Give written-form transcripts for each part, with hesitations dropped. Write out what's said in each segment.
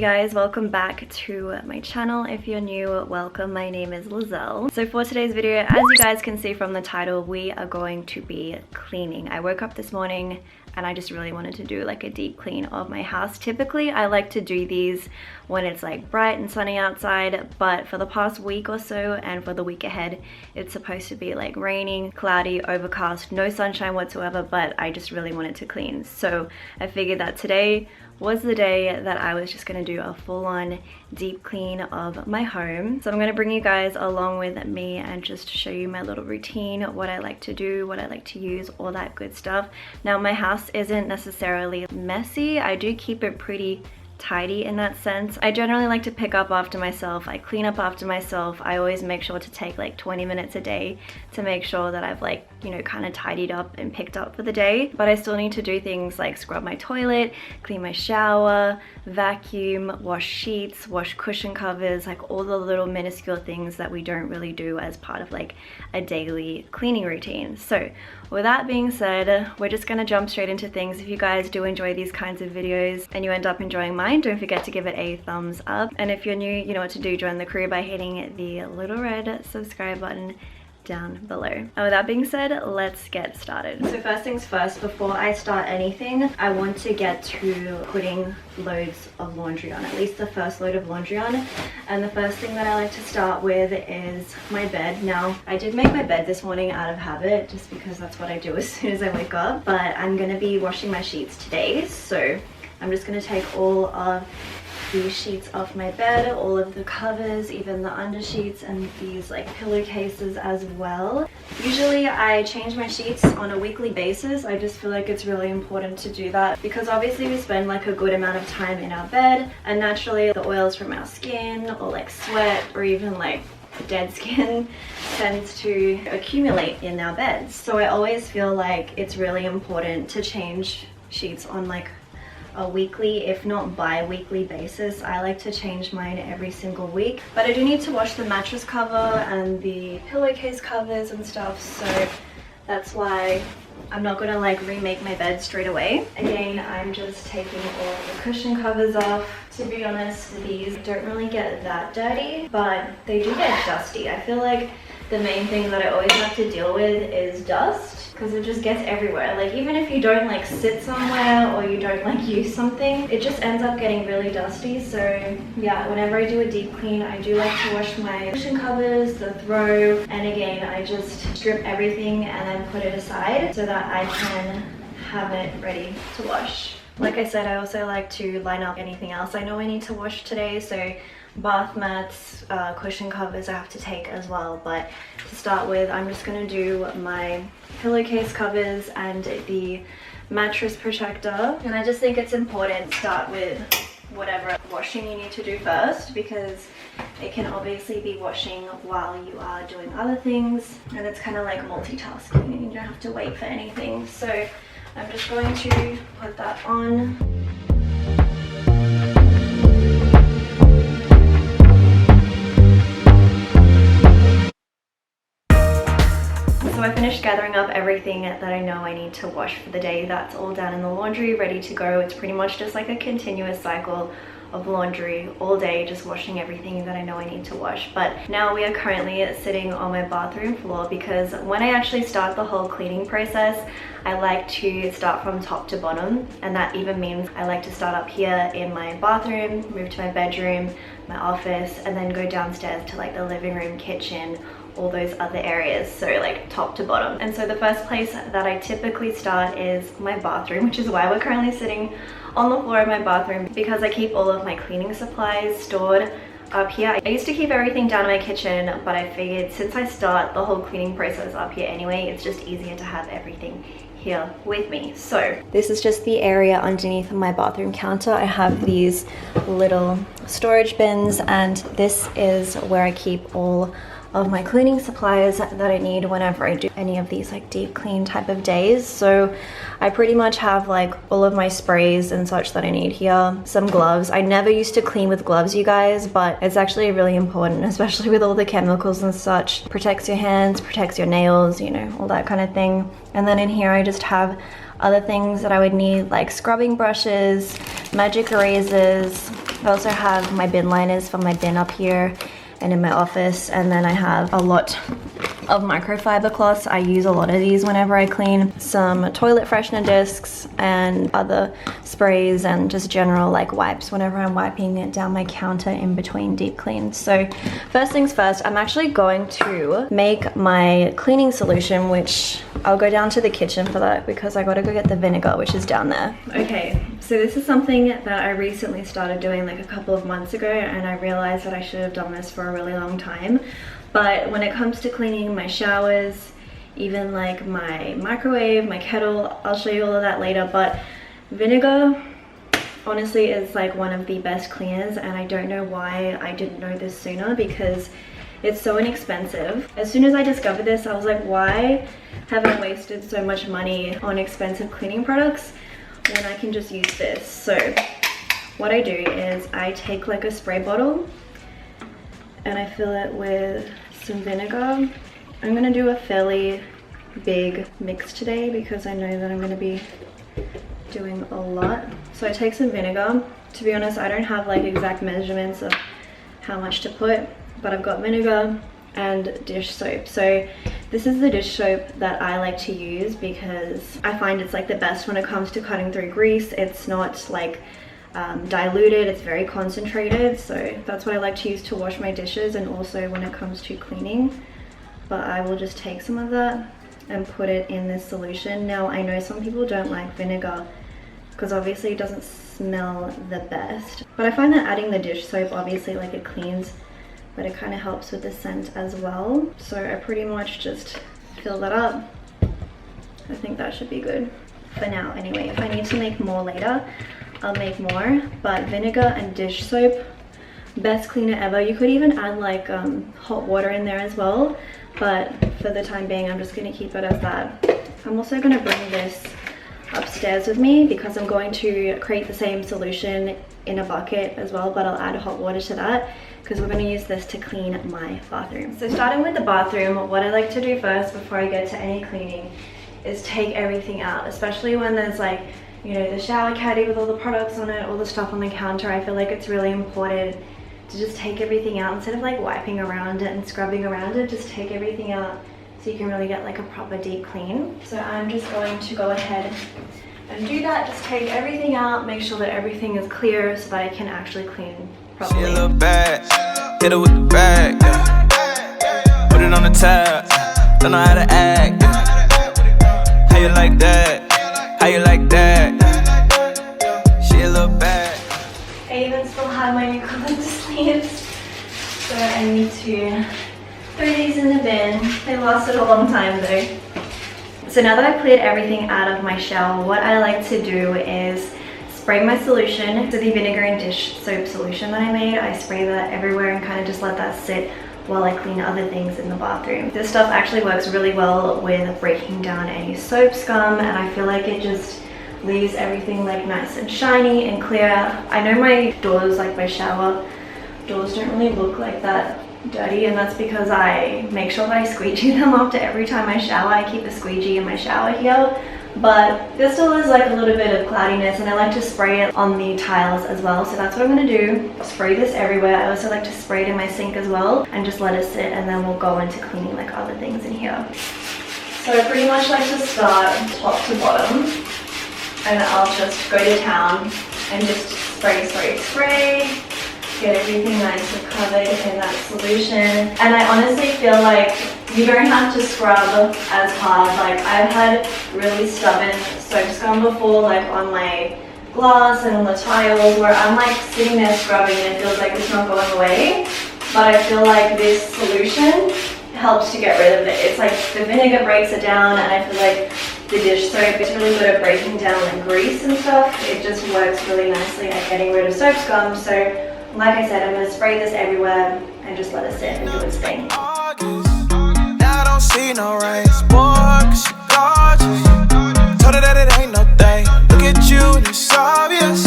Hey guys, welcome back to my channel. If you're new, welcome. My name is Leizel. So for today's video, as you guys can see from the title, we are going to be cleaning. I woke up this morning and I just really wanted to do like a deep clean of my house. Typically I like to do these when it's like bright and sunny outside, but for the past week or so and for the week ahead, it's supposed to be like raining, cloudy, overcast, no sunshine whatsoever, but I just really wanted to clean. So I figured that today was the day that I was just gonna do a full-on deep clean of my home. So I'm gonna bring you guys along with me and just show you my little routine, what I like to do, what I like to use, all that good stuff. Now my house isn't necessarily messy. I do keep it pretty tidy in that sense. I generally like to pick up after myself. I clean up after myself. I always make sure to take like 20 minutes a day to make sure that I've like, you know, kind of tidied up and picked up for the day. But I still need to do things like scrub my toilet, clean my shower, vacuum, wash sheets, wash cushion covers, like all the little minuscule things that we don't really do as part of like a daily cleaning routine. So with that being said, we're just gonna jump straight into things. If you guys do enjoy these kinds of videos and you end up enjoying mine, don't forget to give it a thumbs up. And if you're new, you know what to do. Join the crew by hitting the little red subscribe button down below. And with that being said, let's get started. So first things first, before I start anything, I want to get to putting loads of laundry on, at least the first load of laundry on. And the first thing that I like to start with is my bed. Now, I did make my bed this morning out of habit, just because that's what I do as soon as I wake up, but I'm gonna be washing my sheets today. So I'm just gonna take all of these sheets off my bed, all of the covers, even the under sheets, and these like pillowcases as well. Usually I change my sheets on a weekly basis. I just feel like it's really important to do that because obviously we spend like a good amount of time in our bed, and naturally the oils from our skin or like sweat or even like dead skin tends to accumulate in our beds. So I always feel like it's really important to change sheets on like a weekly, if not bi-weekly basis. I like to change mine every single week, but I do need to wash the mattress cover and the pillowcase covers and stuff, so that's why I'm not gonna like remake my bed straight away. Again, I'm just taking all the cushion covers off. To be honest, these don't really get that dirty, but they do get dusty. I feel like the main thing that I always have to deal with is dust, because it just gets everywhere. Like even if you don't like sit somewhere or you don't like use something, it just ends up getting really dusty. So yeah, whenever I do a deep clean, I do like to wash my cushion covers, the throw, and again I just strip everything and then put it aside so that I can have it ready to wash. Like I said, I also like to line up anything else I know I need to wash today. So bath mats, cushion covers I have to take as well, but to start with I'm just going to do my pillowcase covers and the mattress protector. And I just think it's important to start with whatever washing you need to do first, because it can obviously be washing while you are doing other things, and it's kind of like multitasking and you don't have to wait for anything. So I'm just going to put that on. So I finished gathering up everything that I know I need to wash for the day. That's all down in the laundry, ready to go. It's pretty much just like a continuous cycle of laundry all day, just washing everything that I know I need to wash. But now we are currently sitting on my bathroom floor, because when I actually start the whole cleaning process, I like to start from top to bottom, and that even means I like to start up here in my bathroom, move to my bedroom, my office, and then go downstairs to like the living room, kitchen, all those other areas, so like top to bottom. And so the first place that I typically start is my bathroom, which is why we're currently sitting on the floor of my bathroom, because I keep all of my cleaning supplies stored up here. I used to keep everything down in my kitchen, but I figured since I start the whole cleaning process up here anyway, it's just easier to have everything here with me. So this is just the area underneath my bathroom counter. I have these little storage bins, and this is where I keep all of my cleaning supplies that I need whenever I do any of these like deep clean type of days. So I pretty much have like all of my sprays and such that I need here. Some gloves. I never used to clean with gloves, you guys, but it's actually really important, especially with all the chemicals and such. Protects your hands, protects your nails, you know, all that kind of thing. And then in here I just have other things that I would need, like scrubbing brushes, magic erasers. I also have my bin liners for my bin up here and in my office, and then I have a lot of microfiber cloths. I use a lot of these whenever I clean. Some toilet freshener discs and other sprays, and just general like wipes whenever I'm wiping it down my counter in between deep cleans. So first things first, I'm actually going to make my cleaning solution, which I'll go down to the kitchen for that because I gotta go get the vinegar, which is down there. Okay, so this is something that I recently started doing like a couple of months ago, and I realized that I should have done this for a really long time. But when it comes to cleaning my showers, even like my microwave, my kettle, I'll show you all of that later, but vinegar honestly is like one of the best cleaners, and I don't know why I didn't know this sooner because it's so inexpensive. As soon as I discovered this, I was like, why have I wasted so much money on expensive cleaning products when I can just use this? So what I do is I take like a spray bottle and I fill it with some vinegar. I'm gonna do a fairly big mix today because I know that I'm gonna be doing a lot. So I take some vinegar. To be honest, I don't have like exact measurements of how much to put, but I've got vinegar and dish soap. So this is the dish soap that I like to use because I find it's like the best when it comes to cutting through grease. It's not like diluted, it's very concentrated, so that's what I like to use to wash my dishes and also when it comes to cleaning. But I will just take some of that and put it in this solution. Now I know some people don't like vinegar because obviously it doesn't smell the best, but I find that adding the dish soap, obviously like it cleans, but it kind of helps with the scent as well. So I pretty much just fill that up. I think that should be good for now. Anyway, if I need to make more later, I'll make more. But vinegar and dish soap, best cleaner ever. You could even add like hot water in there as well, but for the time being I'm just going to keep it as that. I'm also going to bring this upstairs with me because I'm going to create the same solution in a bucket as well, but I'll add hot water to that because we're going to use this to clean my bathroom. So starting with the bathroom, what I like to do first before I get to any cleaning is take everything out, especially when there's like, you know, the shower caddy with all the products on it, all the stuff on the counter. I feel like it's really important to just take everything out instead of like wiping around it and scrubbing around it. Just take everything out so you can really get like a proper deep clean. So I'm just going to go ahead and do that. Just take everything out, make sure that everything is clear so that I can actually clean properly. She a little bad, hit her with the bag, yeah. Put it on the tab, don't know how to act, yeah. How you like that? How you like that? She a little bad. I even still have my new colored sleeves, so I need to throw these in the bin. They lasted a long time though. So now that I've cleared everything out of my shower, what I like to do is spray my solution. So the vinegar and dish soap solution that I made, I spray that everywhere and kind of just let that sit while I clean other things in the bathroom. This stuff actually works really well with breaking down any soap scum, and I feel like it just leaves everything like nice and shiny and clear. I know my doors, like my shower doors, don't really look like that dirty, and that's because I make sure that I squeegee them after every time I shower. I keep a squeegee in my shower here, but there still is like a little bit of cloudiness, and I like to spray it on the tiles as well. So that's what I'm going to do, spray this everywhere. I also like to spray it in my sink as well and just let it sit, and then we'll go into cleaning like other things in here. So I pretty much like to start top to bottom, and I'll just go to town and just spray, get everything nicely covered in that solution. And I honestly feel like you don't have to scrub as hard. Like I've had really stubborn soap scum before, like on my glass and on the tiles, where I'm like sitting there scrubbing and it feels like it's not going away. But I feel like this solution helps to get rid of it. It's like the vinegar breaks it down, and I feel like the dish soap is really good at breaking down the grease and stuff. It just works really nicely at getting rid of soap scum. So like I said, I'm going to spray this everywhere and just let it sit and do its thing. Now I don't see no rain. Boy, 'cause she gorgeous. Told her that it ain't no thing. Look at you and it's obvious.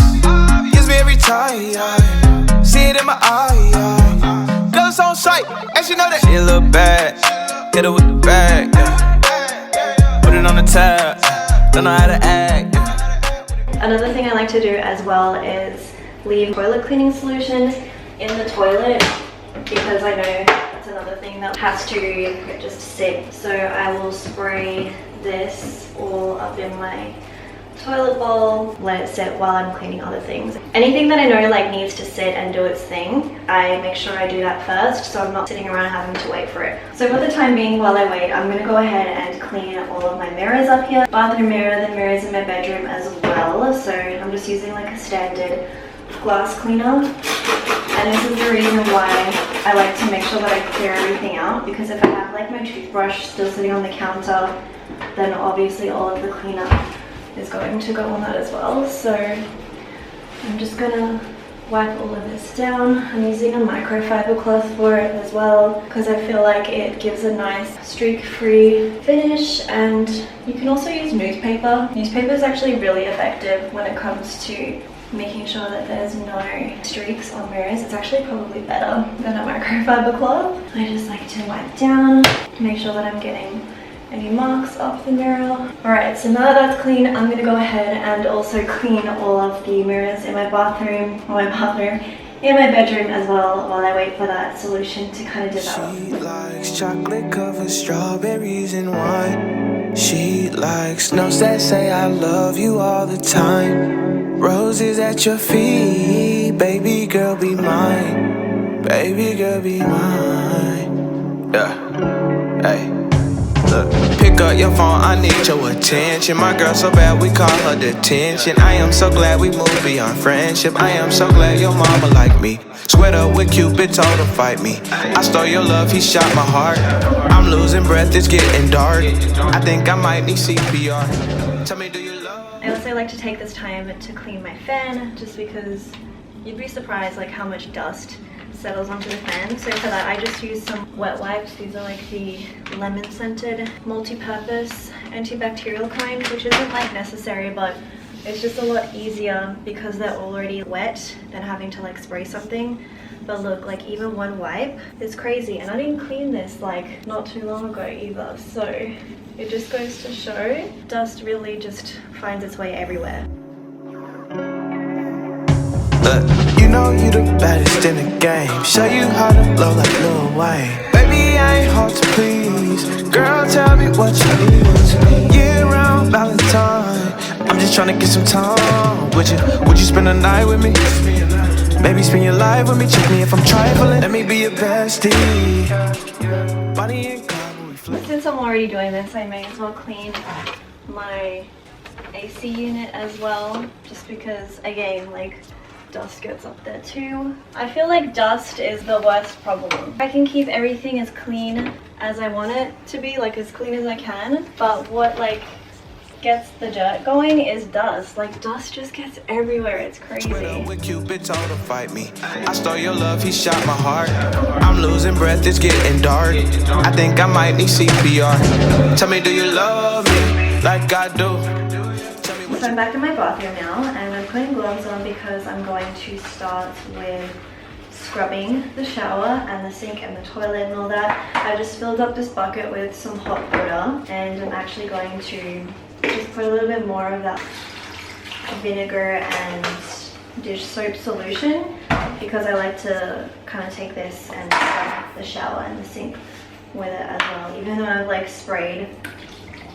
Gives me every time, yeah. See it in my eye, yeah. Girls on sight, and she know that she a little bad. Hit her with the bag, yeah. Put it on the tab, don't know how to act. Another thing I like to do as well is leave toilet cleaning solution in the toilet, because I know that's another thing that has to just sit. So I will spray this all up in my toilet bowl, let it sit while I'm cleaning other things. Anything that I know like needs to sit and do its thing, I make sure I do that first, so I'm not sitting around having to wait for it. So for the time being, while I wait, I'm gonna go ahead and clean all of my mirrors up here. Bathroom mirror, the mirrors in my bedroom as well. So I'm just using like a standard glass cleaner. And this is the reason why I like to make sure that I clear everything out, because if I have like my toothbrush still sitting on the counter, then obviously all of the cleanup is going to go on that as well. So I'm just gonna wipe all of this down. I'm using a microfiber cloth for it as well, because I feel like it gives a nice streak-free finish. And you can also use newspaper. Newspaper is actually really effective when it comes to making sure that there's no streaks on mirrors. It's actually probably better than a microfiber cloth. I just like to wipe down, make sure that I'm getting any marks off the mirror. Alright, so now that that's clean, I'm gonna go ahead and also clean all of the mirrors in my bathroom, in my bedroom as well, while I wait for that solution to kind of develop. She likes chocolate covered strawberries and wine. She likes notes that say I love you all the time. Roses at your feet, baby girl be mine. Baby girl be mine. Yeah, hey. Look, pick up your phone, I need your attention. My girl so bad we call her detention. I am so glad we moved beyond friendship. I am so glad your mama like me. Sweat up with Cupid, told her fight me. I stole your love, he shot my heart. I'm losing breath, it's getting dark. I think I might need CPR. Tell me, do you love? I also like to take this time to clean my fan, just because you'd be surprised like how much dust settles onto the fan. So for that, I just use some wet wipes. These are like the lemon scented multi-purpose antibacterial kind, which isn't like necessary, but it's just a lot easier because they're already wet than having to like spray something. But look, like even one wipe is crazy, and I didn't clean this like not too long ago either. So it just goes to show dust really just finds its way everywhere. Look, you know you the baddest in the game. Show you how to blow like Lil Wayne. Baby, I ain't hard to please. Girl, tell me what you need. Year round Valentine. I'm just trying to get some time. Would you spend the night with me? Maybe spend your life with me. Check me if I'm trifling. Let me be your bestie. Bonnie and Clyde. Since I'm already doing this, I may as well clean my AC unit as well, just because again, like, dust gets up there too. I feel like dust is the worst problem. I can keep everything as clean as I want it to be, like as clean as I can, but what like gets the dirt going is dust. Like dust just gets everywhere. It's crazy. With Cupid told her fight me. I stole your love, he shot my heart. I'm losing breath, it's getting dark. I think I might need CPR. Tell me, do you love me like I do? So I'm back in my bathroom now, and I'm putting gloves on because I'm going to start with scrubbing the shower and the sink and the toilet and all that. I just filled up this bucket with some hot water, and I'm actually going to just put a little bit more of that vinegar and dish soap solution, because I like to kind of take this and scrub the shower and the sink with it as well. Even though I've like sprayed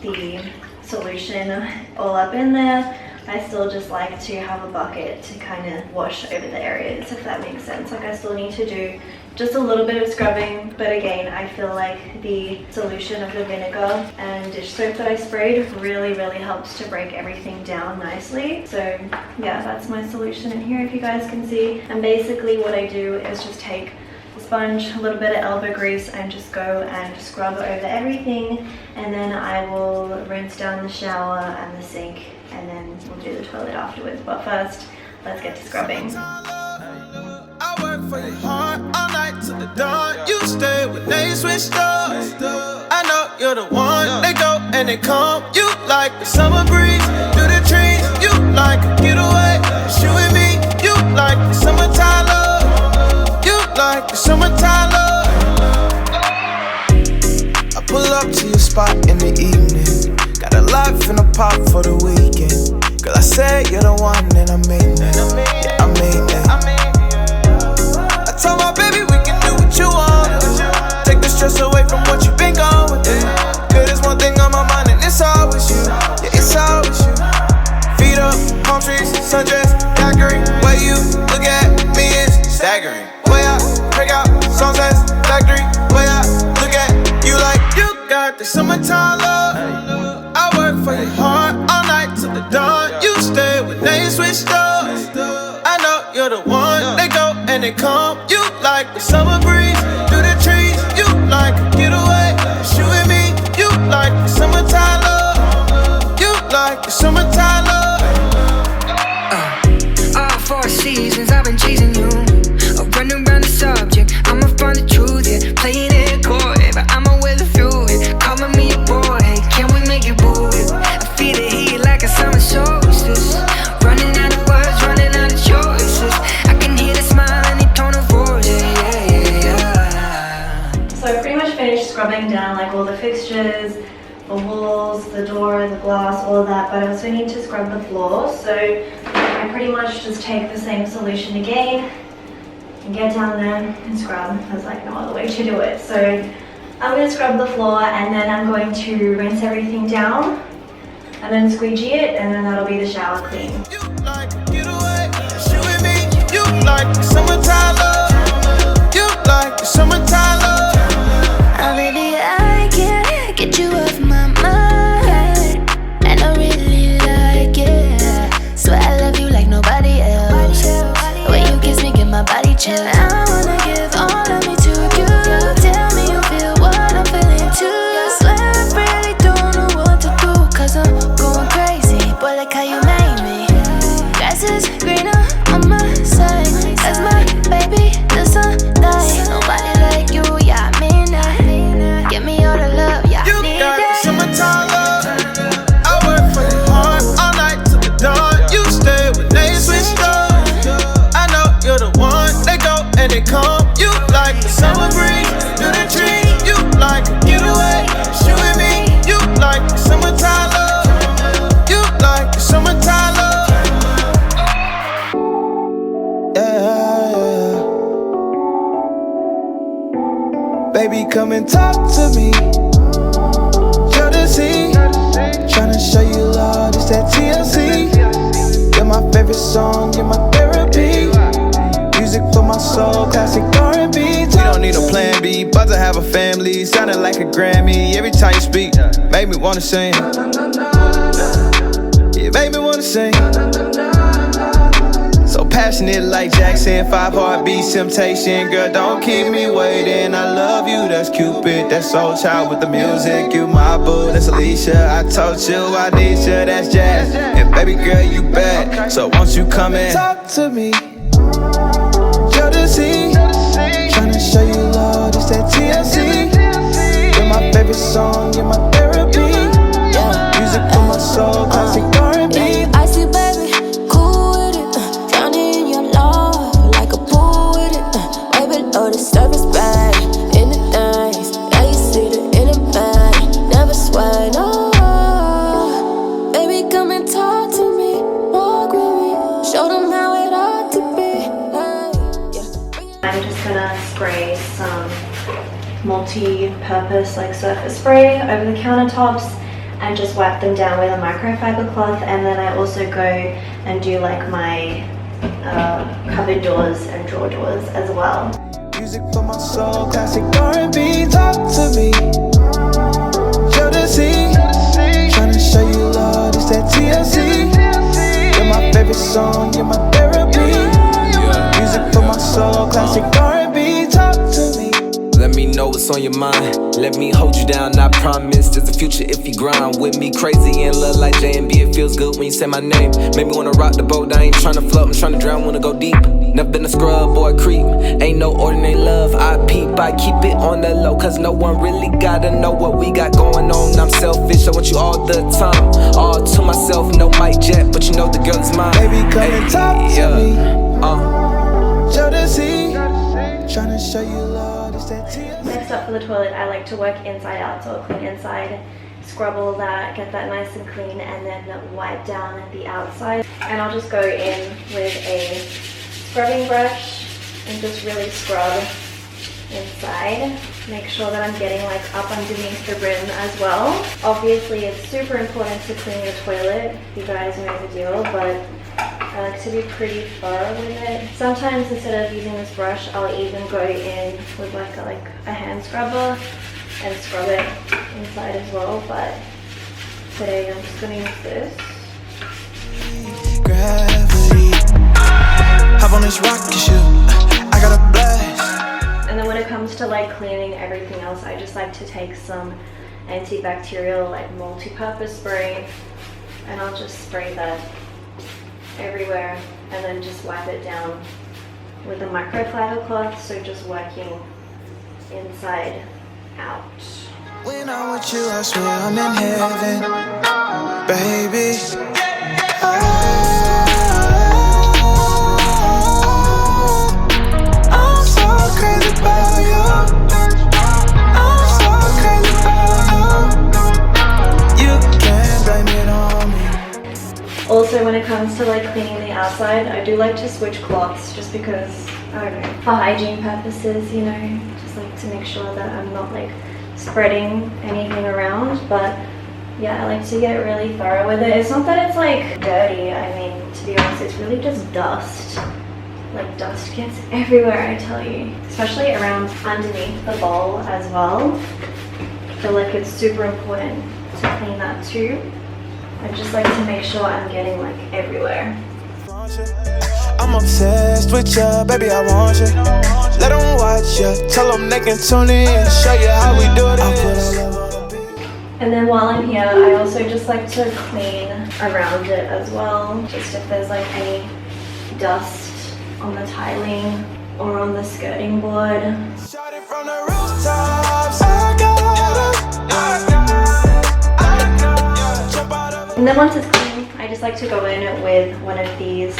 the solution all up in there, I still just like to have a bucket to kind of wash over the areas, if that makes sense. Like I still need to do just a little bit of scrubbing, but again, I feel like the solution of the vinegar and dish soap that I sprayed really helps to break everything down nicely. So yeah, that's my solution in here, if you guys can see. And basically what I do is just take a sponge, a little bit of elbow grease, and just go and scrub over everything, and then I will rinse down the shower and the sink, and then we'll do the toilet afterwards. But first, let's get to scrubbing. I work for your heart all night till the dawn. You stay when they switched up. I know you're the one. They go and they come. You like the summer breeze through the trees. You like a getaway. It's you and me. You like the summertime love. You like the summertime love. I pull up to your spot in the evening. Got a life in a pop for the weekend. Cause I said you're the one and I mean it. Yeah, I mean it. I told my baby we can do what you want. Take the stress away from what you've been going through. Cause there's one thing on my mind and it's always you. Yeah, it's always you. Feet up, palm trees, sundress, daiquiri. Way you look at me is staggering. Way I break out, songs that's factory. Way I look at you like you got the summertime love. I work for your heart all night till the dawn. You stay when they switch doors. I know you're the one. They go and they come. You like the summer breeze through the trees. You like a getaway. It's you and me. You like the summertime love. You like the summertime love. All 4 seasons I've been chasing you. Running around the subject, I'ma find the truth, yeah. Playing it coy, but I'ma weather through it. Calling me a boy, hey, can we make it move? I feel the heat like a summer solstice. Running out of words, running out of choices. I can hear the smile and the tone of voice, yeah. So I pretty much finished scrubbing down like all the fixtures, the walls, the door, the glass, all of that, but I also need to scrub the floor. So I pretty much just take the same solution again and get down there and scrub. There's like no other way to do it. So I'm going to scrub the floor and then I'm going to rinse everything down and then squeegee it, and then that'll be the shower clean. You like a getaway. It's you and me. You like the summertime love. You like the summertime love. Oh baby, I can't get you off my mind, and I really like it. Swear I love you like nobody else. When you kiss me, give my body chill. I wanna give all of me to you. Tell me you feel what I'm feeling too. Swear I really don't know what to do, cause I'm going crazy. Boy, like how you made me. Grass is greener on my side. That's my baby, the sunlight. Nobody like you, yeah, I mean that. Give me all the love, yeah, You I need got the that. summertime love. I work for your heart all night till the dawn. You stay when they switch doors. I know you're the one. They go and they come. You like the summer breeze through the trees. You like a getaway. It's you and me. You like the summertime love. You like the summertime love. Yeah, yeah. Baby, come and talk to me. Jodeci, tryna show you love, it's that TLC. You're my favorite song, you're my therapy. Music for my soul, classic R&B. We don't need a plan B, about to have a family. Sounding like a Grammy, every time you speak, make me wanna sing. Yeah, make me wanna sing. So passionate like Jackson, 5 heartbeats, temptation. Girl, don't keep me waiting. I love you, that's Cupid. That's Soul Child with the music. You my boo, that's Alicia. I told you I need you, that's Jazz. And baby girl, you bad. So won't you come and talk to me? Jodeci, tryna show you love, it's that TLC. You're my favorite song, you're my therapy. Yeah, music for my soul, classic R&B. I see, baby, cool with it. Drowning in your love like a pool with it. Way below the surface, babe. In the things, yeah, you see the inner man. Never swear, no. Baby, come and talk to me. Walk with me. Show them how it ought to be. I'm just gonna spray some multi-purpose like surface spray over the countertops and just wipe them down with a microfiber cloth, and then I also go and do like my cupboard doors and drawer doors as well. Music for my soul, classic R&B. Talk to me. Jodeci, tryna show you love, it's that TLC. You're my favorite song, you're my therapy. Music for my soul, classic R&B. Talk to me. Let me know what's on your mind. Let me hold you down, I promise. There's a future if you grind with me. Crazy and love like J&B. It feels good when you say my name. Make me wanna rock the boat. I ain't tryna float, I'm tryna drown, wanna go deep. Never been a scrub or a creep. Ain't no ordinary love. I peep, I keep it on the low. Cause no one really gotta know what we got going on. I'm selfish, I want you all the time. All to myself, no mic jet, but you know the girl is mine. Baby, come and talk to me. Jodeci, tryna show you love, it's that TLC. Next up for the toilet, I like to work inside out, so I'll clean inside. scrub all that, get that nice and clean, and then wipe down the outside. And I'll just go in with a scrubbing brush and just really scrub inside. Make sure that I'm getting like up underneath the rim as well. Obviously it's super important to clean your toilet, you guys know the deal, but I like to be pretty thorough with it. Sometimes instead of using this brush, I'll even go in with like a hand scrubber and scrub it inside as well, but today I'm just gonna use this. Gravity, hop on this rocket ship, I got a blast. And then when it comes to like cleaning everything else, I just like to take some antibacterial like multi-purpose spray, and I'll just spray that everywhere and then just wipe it down with a microfiber cloth, so just working inside out. When I'm with you, I swear I'm in heaven, baby. I'm so crazy about you. I'm so crazy about you. You can't blame it on me. Also, when it comes to like cleaning the outside, I do like to switch cloths just because, I don't know, for hygiene purposes, you know, just like to make sure that I'm not like spreading anything around. But yeah, I like to get really thorough with it. It's not that it's like dirty, I mean, to be honest, it's really just dust. Like dust gets everywhere, I tell you, especially around underneath the bowl as well. I feel like it's super important to clean that too. I just like to make sure I'm getting like everywhere. I'm obsessed with you, baby, I want you. Let them watch you, tell them they can tune in, show you how we do this. And then while I'm here, I also just like to clean around it as well. Just if there's like any dust on the tiling or on the skirting board. Shot it from the rooftops, I got And then once it's clean, I just like to go in with one of these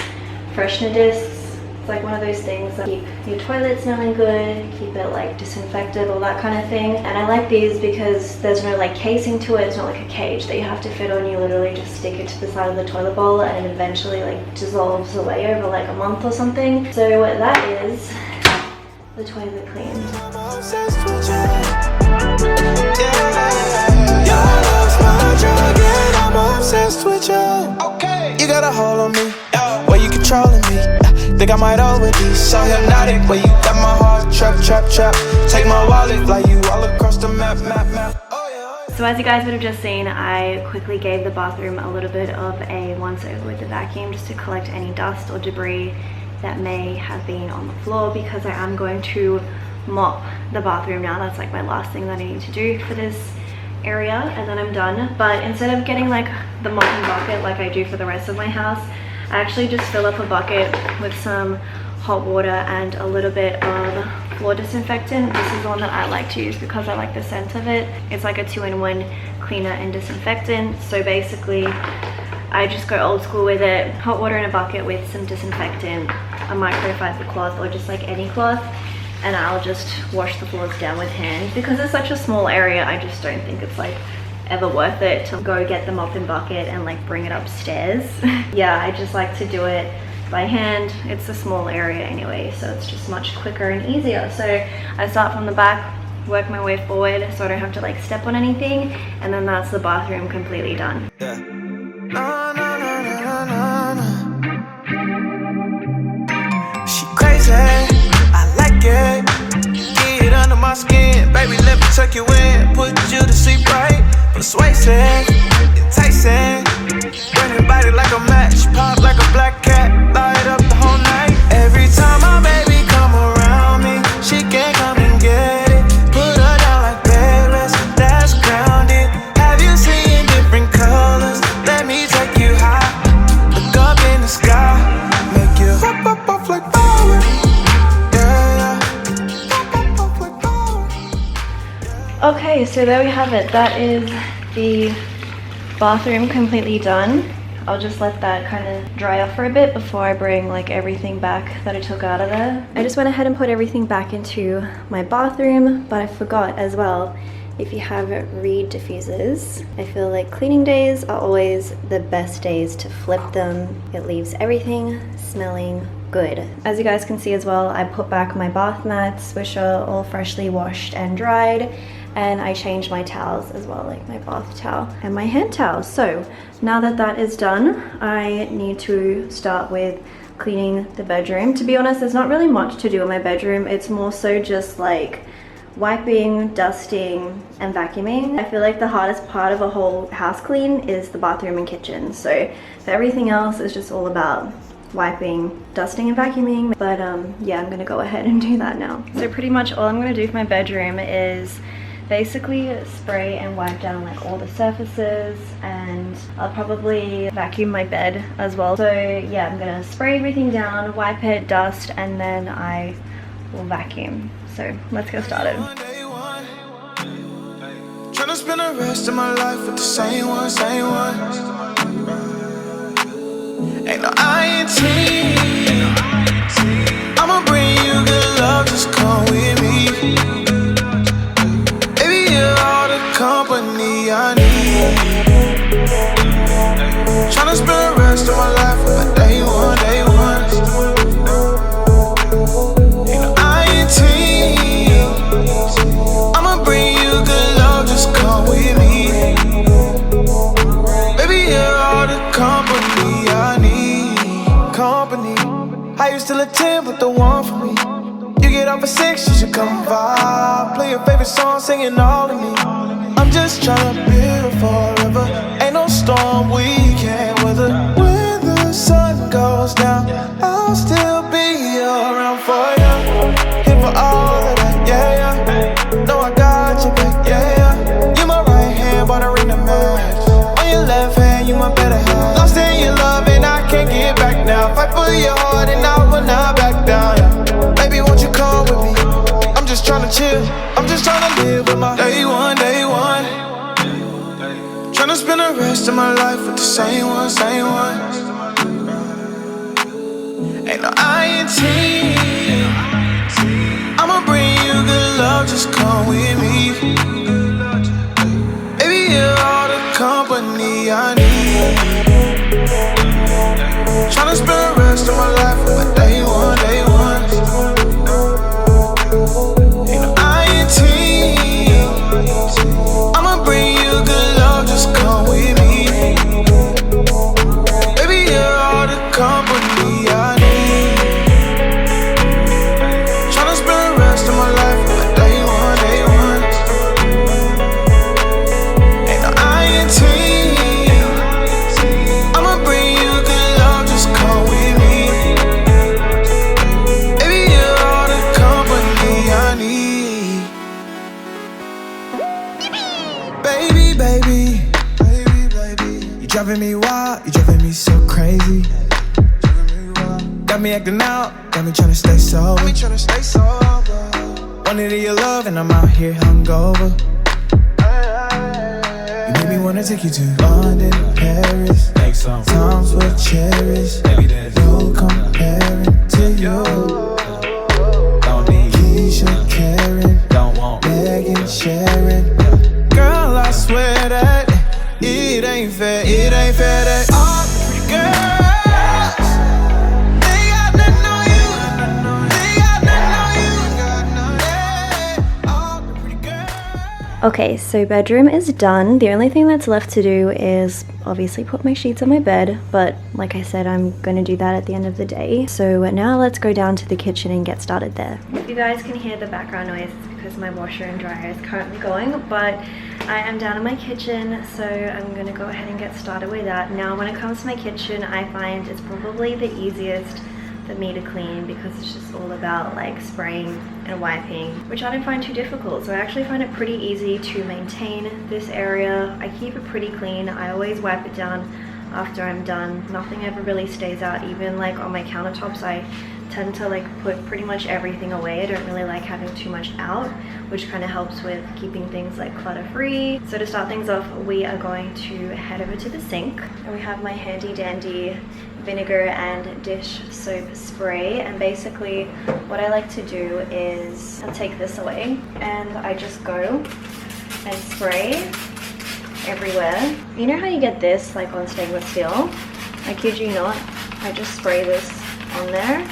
freshener discs. It's like one of those things that keep your toilet smelling good, keep it like disinfected, all that kind of thing. And I like these because there's no like casing to it. It's not like a cage that you have to fit on. You literally just stick it to the side of the toilet bowl and it eventually like dissolves away over like a month or something. So what that is, the toilet clean. I'm obsessed with you. Okay. You got a hold on me, where you controlling me. Think I might overdose, so hypnotic. Where you got my heart trap. Take my wallet, fly you all across the map. Oh yeah. So as you guys would have just seen, I quickly gave the bathroom a little bit of a once over with the vacuum just to collect any dust or debris that may have been on the floor, because I am going to mop the bathroom now. That's like my last thing that I need to do for this area, and then I'm done. But instead of getting like the mopping bucket like I do for the rest of my house, I actually just fill up a bucket with some hot water and a little bit of floor disinfectant. This is the one that I like to use because I like the scent of it. It's like a 2-in-1 cleaner and disinfectant. So basically I just go old school with it. Hot water in a bucket with some disinfectant, a microfiber cloth or just like any cloth, and I'll just wash the floors down with hand. Because it's such a small area, I just don't think it's like ever worth it to go get the mopping bucket and like bring it upstairs. Yeah, I just like to do it by hand. It's a small area anyway, so it's just much quicker and easier. So I start from the back, work my way forward so I don't have to like step on anything, and then that's the bathroom completely done. Yeah. She crazy, I like it. Get it under my skin, baby, let me tuck you in. Put you to sleep right, persuasive, enticing. Burn your body like a match, pop like a black cat, light up the whole night. Every time my baby come around me, she can't come and get it. Put her down like Paris, that's grounded. Have you seen different colors? Let me take you high. Look up in the sky, make you pop off like power. Okay, so there we have it. That is the bathroom completely done. I'll just let that kind of dry off for a bit before I bring like everything back that I took out of there. I just went ahead and put everything back into my bathroom, but I forgot as well if you have reed diffusers, I feel like cleaning days are always the best days to flip them. It leaves everything smelling good. As you guys can see as well, I put back my bath mats, which are all freshly washed and dried, and I changed my towels as well, like my bath towel and my hand towel. So now that that is done, I need to start with cleaning the bedroom. To be honest, there's not really much to do in my bedroom. It's more so just like wiping, dusting, and vacuuming. I feel like the hardest part of a whole house clean is the bathroom and kitchen. So for everything else, it's just all about wiping, dusting, and vacuuming. But yeah, I'm gonna go ahead and do that now. So pretty much all I'm gonna do for my bedroom is basically spray and wipe down like all the surfaces, and I'll probably vacuum my bed as well. So yeah, I'm gonna spray everything down, wipe it, dust, and then I will vacuum. So let's get started. Tryna spend the rest of my life with the same one, same one. Ain't no INT. I'ma bring you good love, just come with me. Baby, you're all the company I need. Tryna spend the rest of my life with my day one, day one. Ain't no INT. I'ma bring you good love, just come with me. Baby, you're all the company I need. Company. How you still a 10 but the one for me? You get off a 6, you should come vibe. Play your favorite song, singing all of me. I'm just tryna build forever. Ain't no storm we can't weather. When the sun goes down, I'll still be around for you. Here for all of that, yeah, yeah. Know I got your back, yeah, yeah. You my right hand, but I ring the match. On your left hand, you my better half. Lost in your love and I can't get back now. Fight for your heart and I will not back down, yeah. Baby, won't you come with me? I'm just tryna chill, I'm just tryna live with my day one, day one. Tryna spend the rest of my life with the same one, same one. Ain't no INT. I'ma bring you good love, just come with me. Baby, you're all the company I need. Tryna spend the rest of my life with my day one, day one. Ain't no INT. I'ma bring you good love, just come with me. Baby, you're all the company I need. Tryna spend the rest of my life with my day one, day one. Ain't no INT. I'ma bring you good love, just come with me. Baby, you're all the company I need. Baby, baby, baby, baby, you driving me wild, you driving me so crazy. Got me acting out, got me tryna stay sober. Wanted your love and I'm out here hungover. You made me wanna take you to London, Paris. Times we'll cherish. No comparing to you. Keisha, Karen, Megan, Sharon. Girl, I swear that it ain't fair that all the pretty girls, they got nothing on you. They got nothing on you. Yeah, all the pretty girls. Okay, so bedroom is done. The only thing that's left to do is obviously put my sheets on my bed, but like I said, I'm gonna do that at the end of the day. So now let's go down to the kitchen and get started there. If you guys can hear the background noise, it's because my washer and dryer is currently going, but I am down in my kitchen, so I'm gonna go ahead and get started with that. Now, when it comes to my kitchen, I find it's probably the easiest for me to clean because it's just all about like spraying and wiping, which I don't find too difficult. So I actually find it pretty easy to maintain this area. I keep it pretty clean. I always wipe it down after I'm done. Nothing ever really stays out. Even like on my countertops, I tend to like put pretty much everything away. I don't really like having too much out, which kind of helps with keeping things like clutter free. So to start things off, we are going to head over to the sink, and we have my handy dandy vinegar and dish soap spray. And basically what I like to do is I'll take this away and I just go and spray everywhere. You know how you get this like on stainless steel? I kid you not, I just spray this on there.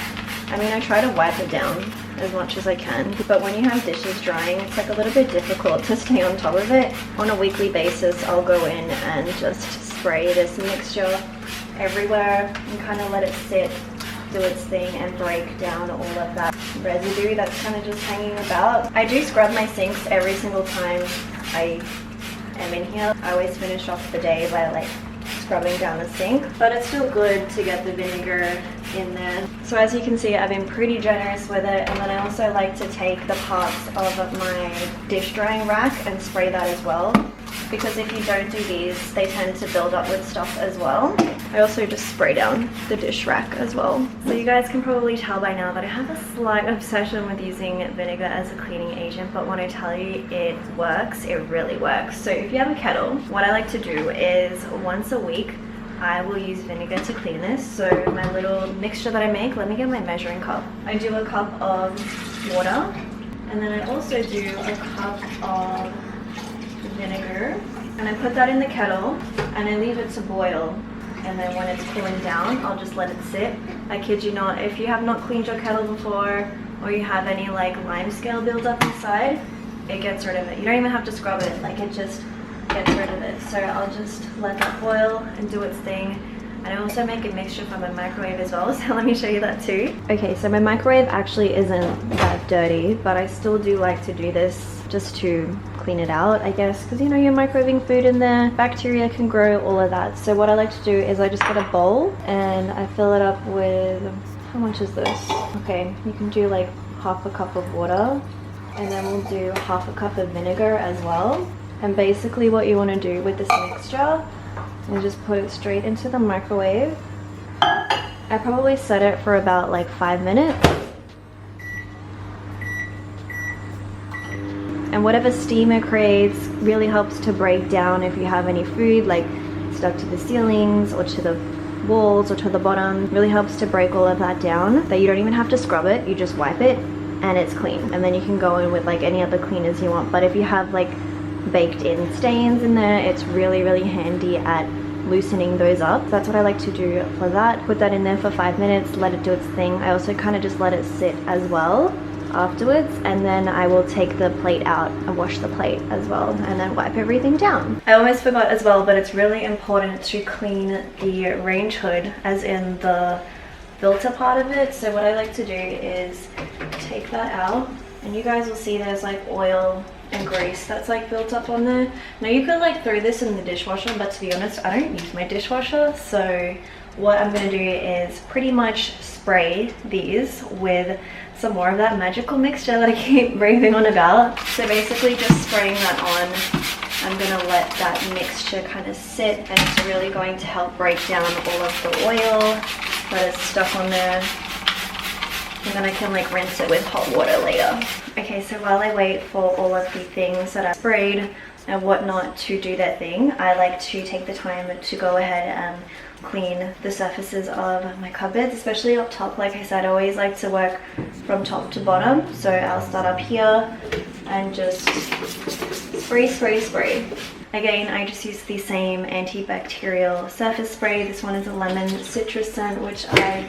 I mean, I try to wipe it down as much as I can, but when you have dishes drying, it's like a little bit difficult to stay on top of it. On a weekly basis, I'll go in and just spray this mixture everywhere and kind of let it sit, do its thing, and break down all of that residue that's kind of just hanging about. I do scrub my sinks every single time I am in here. I always finish off the day by like scrubbing down the sink, but it's still good to get the vinegar in there. So as you can see, I've been pretty generous with it, and then I also like to take the parts of my dish drying rack and spray that as well, because if you don't do these, they tend to build up with stuff as well. I also just spray down the dish rack as well. So you guys can probably tell by now that I have a slight obsession with using vinegar as a cleaning agent, but when I tell you it works, it really works. So if you have a kettle, what I like to do is once a week, I will use vinegar to clean this. So my little mixture that I make, let me get my measuring cup. I do a cup of water, and then I also do a cup of vinegar, and I put that in the kettle and I leave it to boil. And then when it's cooling down, I'll just let it sit. I kid you not, if you have not cleaned your kettle before, or you have any like lime scale buildup inside, it gets rid of it. You don't even have to scrub it, like it just gets rid of it. So I'll just let that boil and do its thing. And I also make a mixture from my microwave as well, so let me show you that too. Okay, so my microwave actually isn't that dirty, but I still do like to do this just to clean it out, I guess, because you know you're microwaving food in there, bacteria can grow, all of that. So what I like to do is I just get a bowl and I fill it up with, how much is this? Okay, you can do like half a cup of water, and then we'll do half a cup of vinegar as well. And basically what you want to do with this mixture is just put it straight into the microwave. I probably set it for about like 5 minutes. And whatever steam it creates really helps to break down if you have any food like stuck to the ceilings or to the walls or to the bottom. It really helps to break all of that down, that you don't even have to scrub it, you just wipe it and it's clean. And then you can go in with like any other cleaners you want. But if you have like baked in stains in there, it's really handy at loosening those up. That's what I like to do for that. Put that in there for 5 minutes, let it do its thing. I also kind of just let it sit as well afterwards, and then I will take the plate out and wash the plate as well, and then wipe everything down. I almost forgot as well, but it's really important to clean the range hood, as in the filter part of it. So what I like to do is take that out, and you guys will see there's like oil and grease that's like built up on there. Now you could like throw this in the dishwasher, but to be honest, I don't use my dishwasher. So what I'm gonna do is pretty much spray these with some more of that magical mixture that I keep raving on about. So basically just spraying that on. I'm gonna let that mixture kind of sit, and it's really going to help break down all of the oil that is stuck on there. And then I can like rinse it with hot water later. Okay, so while I wait for all of the things that I sprayed and whatnot to do their thing, I like to take the time to go ahead and clean the surfaces of my cupboards, especially up top. Like I said, I always like to work from top to bottom. So I'll start up here and just spray. Again, I just use the same antibacterial surface spray. This one is a lemon citrus scent, which I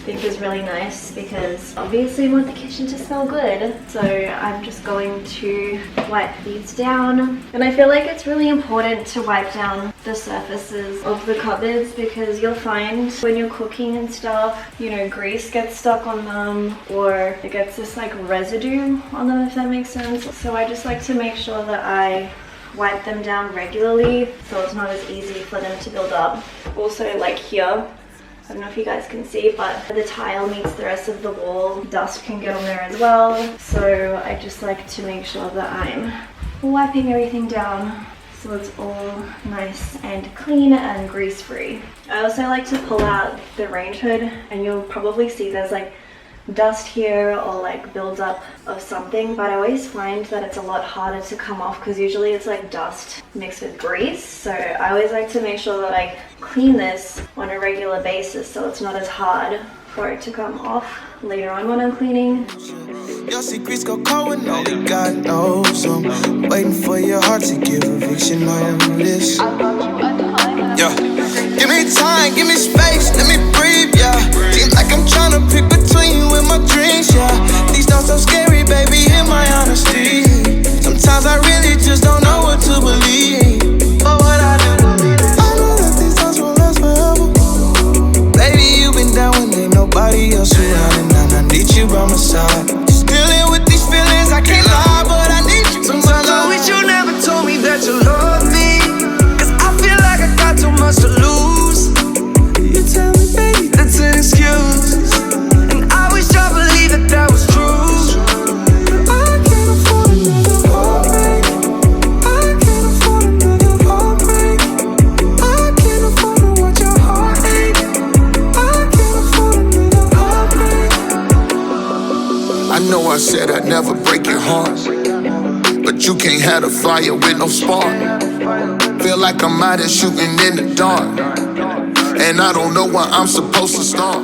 think is really nice because obviously we want the kitchen to smell good. So I'm just going to wipe these down. And I feel like it's really important to wipe down the surfaces of the cupboards, because you'll find when you're cooking and stuff, you know, grease gets stuck on them, or it gets this like residue on them, if that makes sense. So I just like to make sure that I wipe them down regularly so it's not as easy for them to build up. Also, like here, I don't know if you guys can see, but the tile meets the rest of the wall, dust can get on there as well. So I just like to make sure that I'm wiping everything down so it's all nice and clean and grease free. I also like to pull out the range hood, and you'll probably see there's like dust here or like buildup of something, but I always find that it's a lot harder to come off because usually it's like dust mixed with grease. So I always like to make sure that I clean this on a regular basis so it's not as hard for it to come off later on when I'm cleaning. Your secrets go cold and only God knows them. Waiting for your heart to give eviction notice. Yeah. Give me time, give me space, let me breathe, yeah. Seems like I'm tryna pick between you and my dreams, yeah. These thoughts so scary, baby, in my honesty. Sometimes I really just don't know what to believe. But what I do believe is I know that these thoughts won't last forever. Baby, you've been down when ain't nobody else around, and I need you by my side. Just dealing with these feelings, I can't lie, but I need you. Sometimes I wish you never told me that you love me, cause I feel like I got too much to lose. You tell me, baby, that's an excuse, and I wish I believed that that was true. I can't afford another heartbreak. I can't afford another heartbreak. I can't afford to watch your heart ache. I can't afford another heartbreak. I know I said I'd never break your heart, but you can't have a fire with no spark. Feel like I'm out here shooting in the dark, and I don't know where I'm supposed to start.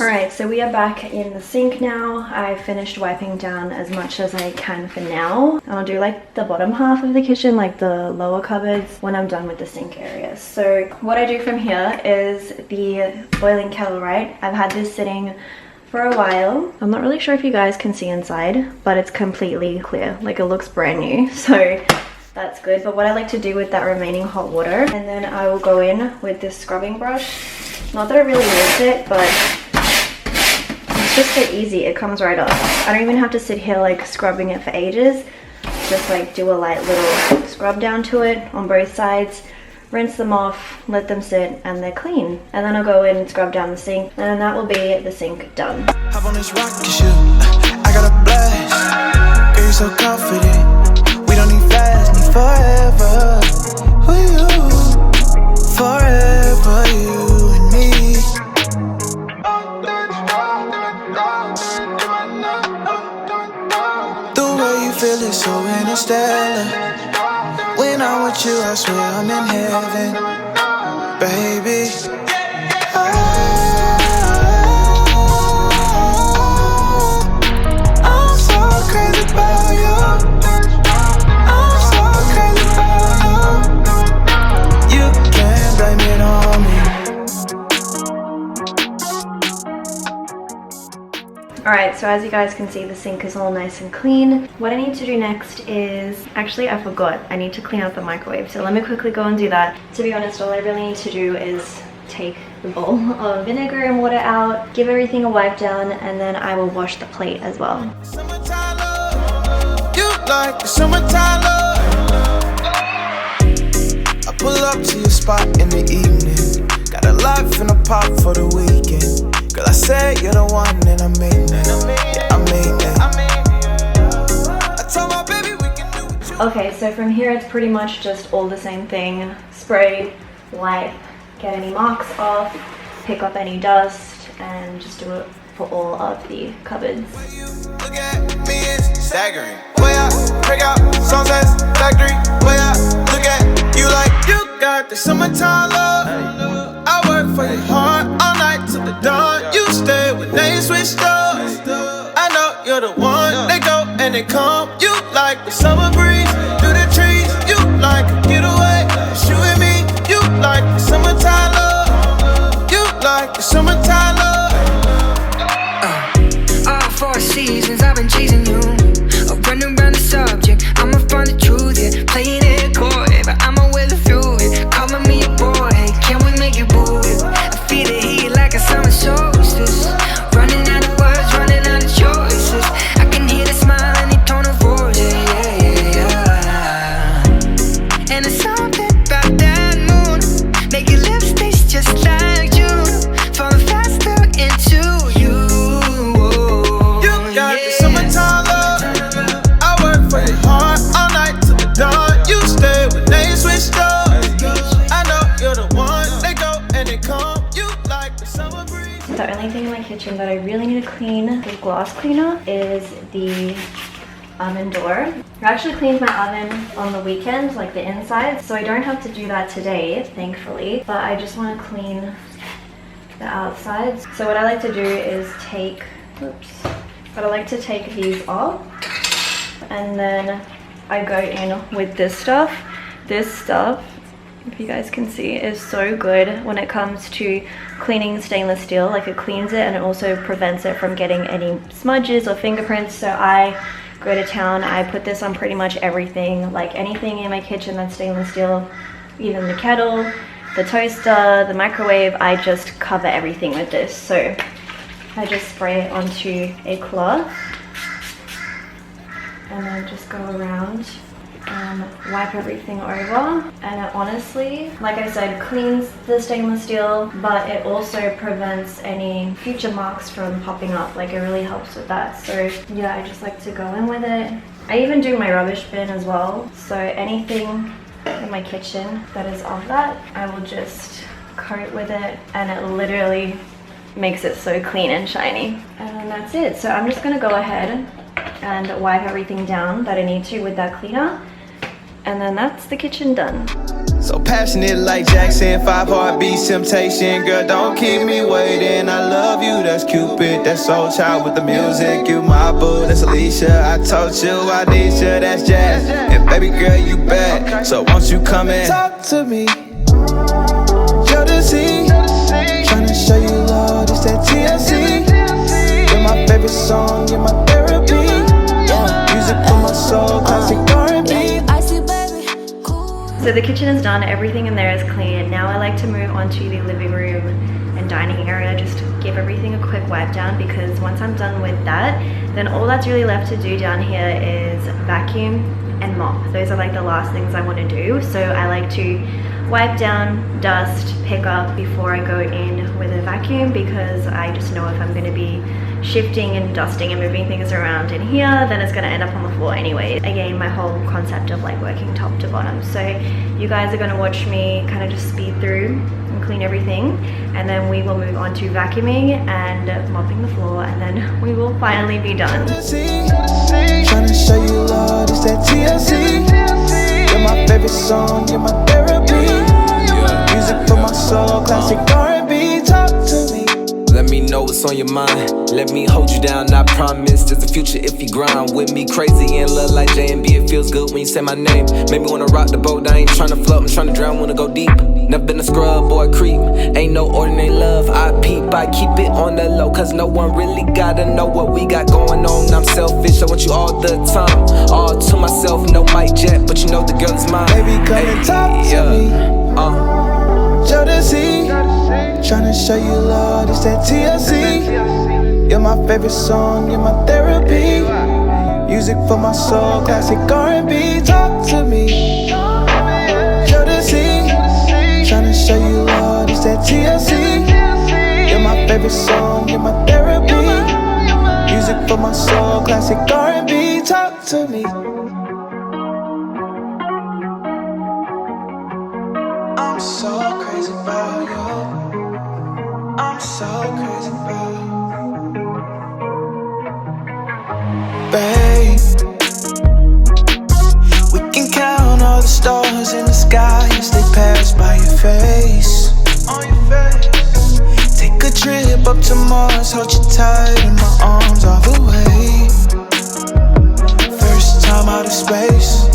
Alright, so we are back in the sink now. I finished wiping down as much as I can for now. I'll do like the bottom half of the kitchen, like the lower cupboards, when I'm done with the sink areas. So what I do from here is the boiling kettle, right? I've had this sitting for a while. I'm not really sure if you guys can see inside, but it's completely clear. Like, it looks brand new, so that's good. But what I like to do with that remaining hot water, and then I will go in with this scrubbing brush. Not that I really use it, but it's just so easy. It comes right off. I don't even have to sit here like scrubbing it for ages. Just like do a light little scrub down to it on both sides, rinse them off, let them sit, and they're clean. And then I'll go in and scrub down the sink, and then that will be the sink done. Hop on this rocket ship, I got a blast. Girl, you're so confident. We don't need fast, need forever. With you, forever, you and me. The way you feel is so interstellar. When I'm with you, I swear I'm in heaven, baby. I'm so crazy about you. I'm so crazy about you. You can't blame it on me. Alright, so as you guys can see, the sink is all nice and clean. What I need to do next is, actually I forgot, I need to clean out the microwave. So let me quickly go and do that. To be honest, all I really need to do is take the bowl of vinegar and water out, give everything a wipe down, and then I will wash the plate as well. Summertime love, you like the summertime love. I pull up to your spot in the evening, got a life in a pop for the weekend. Girl, I said you're the one and I mean it. Yeah, I mean it. I told my baby we can do what you want. Okay, so from here it's pretty much just all the same thing. Spray, wipe, get any marks off, pick up any dust, and just do it for all of the cupboards. When you look at me, it's staggering. Way I break out sunsets, factory. Way I look at you like you got the summertime love. I work for your heart all night till the dawn. You stay when they switched up. I know you're the one. They go and they come. You like the summer breeze through the trees. You like a getaway. It's you and me. You like the summertime love. You like the summertime love. All 4 seasons I've been chasing you. Running around the subject, I'ma find the truth, yeah. Playing it coy, but I'ma weather through it. Calling me a boy, can we make it move? I feel the heat like a summer solstice. Running out of words, running out of choices. I can hear the smile and the tone of voice, yeah. And there's something about that moon, make your lips taste just like June. Falling faster into you. You got the summertime love. I work for your heart all night till the dawn. You stay when they switched up. I know you're the one. They go and they come. You like the summer breeze. The only thing in my kitchen that I really need to clean with glass cleaner is the oven door. I actually cleaned my oven on the weekend, like the inside, so I don't have to do that today, thankfully, but I just want to clean the outsides. So what I like to do is take, But I like to take these off, and then I go in with this stuff. This stuff, if you guys can see, is so good when it comes to cleaning stainless steel. Like, it cleans it and it also prevents it from getting any smudges or fingerprints. So I go to town. I put this on pretty much everything, like anything in my kitchen that's stainless steel, even the kettle, the toaster, the microwave. I just cover everything with this. So I just spray it onto a cloth and then just go around and wipe everything over. And it honestly, like I said, cleans the stainless steel, but it also prevents any future marks from popping up. Like, it really helps with that. So yeah, I just like to go in with it. I even do my rubbish bin as well. So anything in my kitchen that is of that, I will just coat with it, and it literally makes it so clean and shiny. And then that's it. So I'm just gonna go ahead and wipe everything down that I need to with that cleaner, and then that's the kitchen done. So passionate like Jackson, 5 heartbeats, temptation. Girl, don't keep me waiting. I love you, that's Cupid. That's Soul Child with the music. You my boo, that's Alicia. I told you I need you, that's Jazz. And baby girl, you bad. So won't you come and talk to me? You're the sea. Tryna show you love, it's that TLC. You're my favorite song, you're my therapy. Yeah. Music for my soul, classic R&B. So the kitchen is done, everything in there is clean. Now I like to move on to the living room and dining area, just to give everything a quick wipe down, because once I'm done with that, then all that's really left to do down here is vacuum and mop. Those are like the last things I want to do. So I like to wipe down, dust, pick up before I go in with a vacuum, because I just know if I'm going to be shifting and dusting and moving things around in here, then it's going to end up on the floor anyway. Again, my whole concept of like working top to bottom. So you guys are going to watch me kind of just speed through and clean everything, and then we will move on to vacuuming and mopping the floor, and then we will finally be done. Tryna show you love, it's that TLC. You're my favorite song, you're my therapy. Music for my soul, classic R&B. Talk to me. Let me know what's on your mind. Let me hold you down, I promise. There's a future if you grind with me. Crazy and love like J&B. It feels good when you say my name. Make me wanna rock the boat. I ain't tryna float, I'm tryna drown, wanna go deep. Never been a scrub or a creep. Ain't no ordinary love. I peep, I keep it on the low, cause no one really gotta know what we got going on. I'm selfish, I want you all the time. All to myself, no mic jet, but you know the girl is mine. Baby, come and talk to me. Jodeci, tryna show you love, it's that TLC. You're my favorite song, you're my therapy. Music for my soul, classic R&B. Talk to me. Jodeci, tryna show you love, it's that TLC. You're my favorite song, you're my therapy. Music for my soul, classic R&B. Talk to me. I'm so crazy about you. I'm so crazy about you. Babe, we can count all the stars in the sky as they pass by your face. On your face. Take a trip up to Mars, hold you tight in my arms all the way. First time out of space.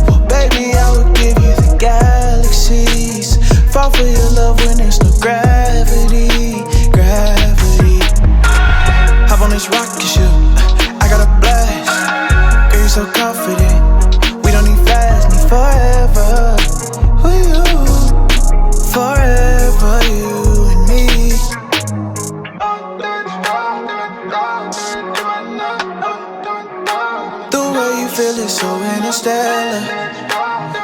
Well, baby, I would give you the galaxies. Fall for your love when there's no gravity, gravity. Hop on this rocket ship, I got a blast. Girl, you're so confident. We don't need fast, need forever. With you, forever, you and me. The way you feel is so interstellar.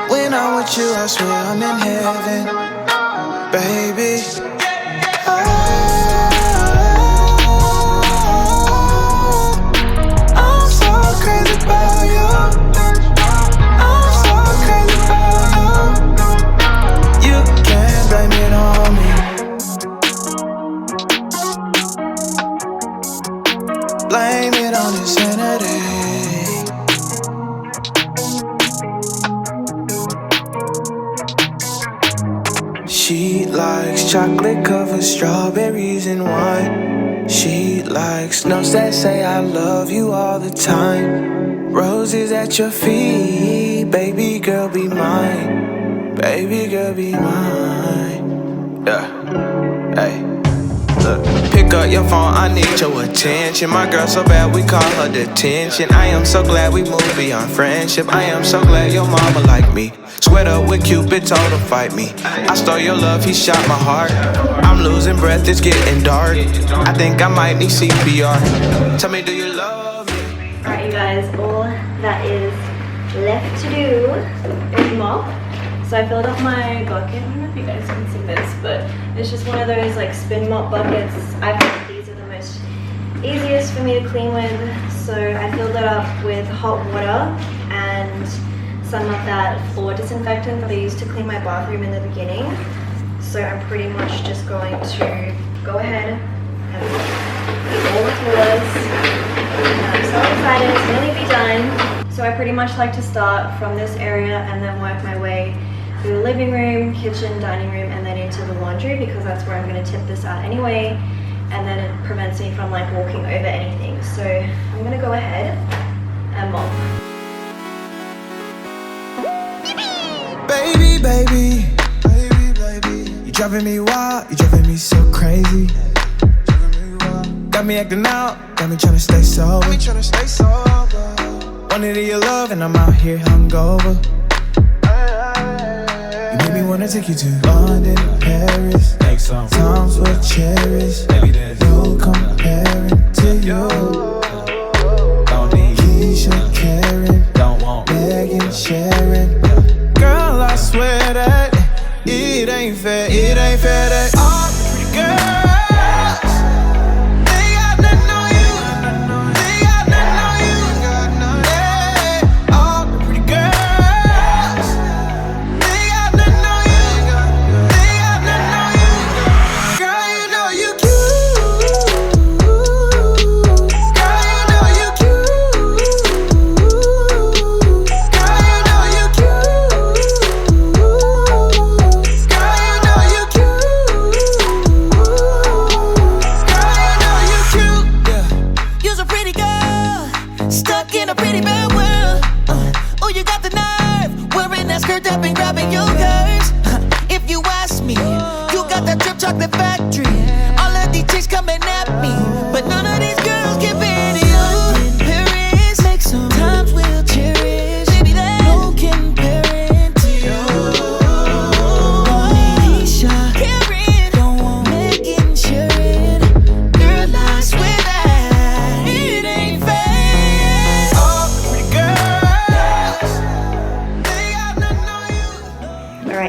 When I'm with you, I swear I'm in heaven, baby. I'm so crazy about you. I'm so crazy about you. You can't blame it on me. Blame it on insanity. She likes chocolate covered strawberries and wine. She likes notes that say I love you all the time. Roses at your feet, baby girl be mine. Baby girl be mine. Yeah, hey. Look, pick up your phone, I need your attention. My girl so bad, we call her detention. I am so glad we moved beyond friendship. I am so glad your mama like me. Sweat up with Cupid, told her fight me. I stole your love, he shot my heart. I'm losing breath, it's getting dark. I think I might need CPR. Tell me, do you love me? Alright, you guys, all that is left to do is mop. So I filled up my bucket. I don't know if you guys can see this, but it's just one of those like spin mop buckets. I find these are the most easiest for me to clean with. So I filled it up with hot water and some of that floor disinfectant that I used to clean my bathroom in the beginning. So I'm pretty much just going to go ahead and clean all the floors. And I'm so excited, it's nearly be done. So I pretty much like to start from this area and then work my way through the living room, kitchen, dining room, and then into the laundry, because that's where I'm going to tip this out anyway, and then it prevents me from like walking over anything. So I'm going to go ahead and mop. Baby, baby, baby, baby, you driving me wild, you driving me so crazy. Got me acting out, got me trying to stay sober. Wanted your love and I'm out here hungover. You made me wanna take you to London, Paris. Times were cherished. No comparing to you. Keisha, Karen, Megan, Sharon. Girl, I swear that it ain't fair. It ain't fair that all the pretty girls.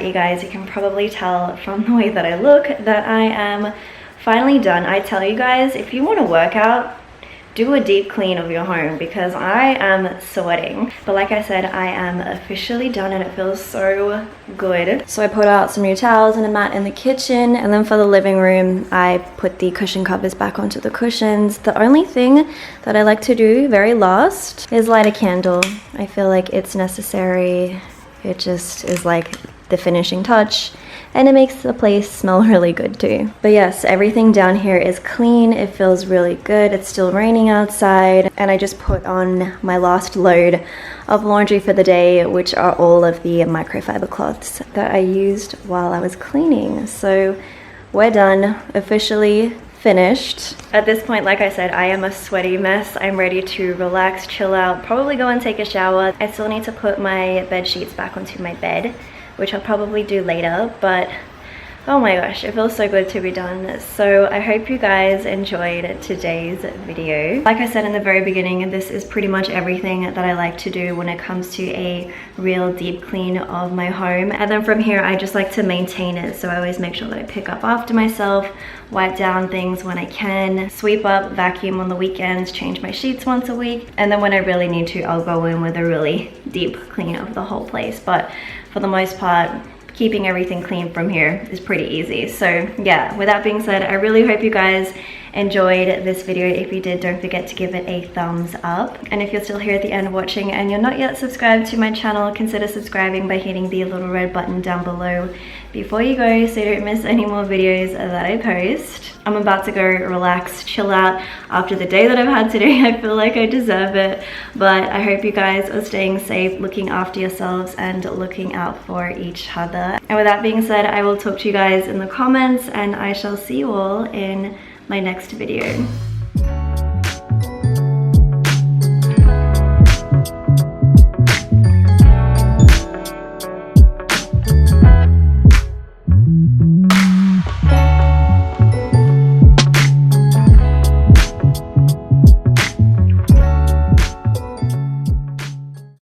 You guys, you can probably tell from the way that I look that I am finally done. I tell you guys, if you want to work out, do a deep clean of your home, because I am sweating. But like I said, I am officially done and it feels so good. So I put out some new towels and a mat in the kitchen, and then for the living room I put the cushion covers back onto the cushions. The only thing that I like to do very last is light a candle. I feel like it's necessary. It just is like the finishing touch, and it makes the place smell really good too. But yes, everything down here is clean. It feels really good. It's still raining outside, and I just put on my last load of laundry for the day, which are all of the microfiber cloths that I used while I was cleaning. So we're done, officially finished. At this point, like I said, I am a sweaty mess. I'm ready to relax, chill out, probably go and take a shower. I still need to put my bed sheets back onto my bed, which I'll probably do later, but oh my gosh, it feels so good to be done. So I hope you guys enjoyed today's video. Like I said in the very beginning, this is pretty much everything that I like to do when it comes to a real deep clean of my home. And then from here, I just like to maintain it. So I always make sure that I pick up after myself, wipe down things when I can, sweep up, vacuum on the weekends, change my sheets once a week. And then when I really need to, I'll go in with a really deep clean of the whole place. But for the most part, keeping everything clean from here is pretty easy. So yeah, with that being said, I really hope you guys enjoyed this video. If you did, don't forget to give it a thumbs up. And if you're still here at the end watching and you're not yet subscribed to my channel, consider subscribing by hitting the little red button down below before you go so you don't miss any more videos that I post. I'm about to go relax, chill out after the day that I've had today. I feel like I deserve it, but I hope you guys are staying safe, looking after yourselves and looking out for each other. And with that being said, I will talk to you guys in the comments and I shall see you all in my next video.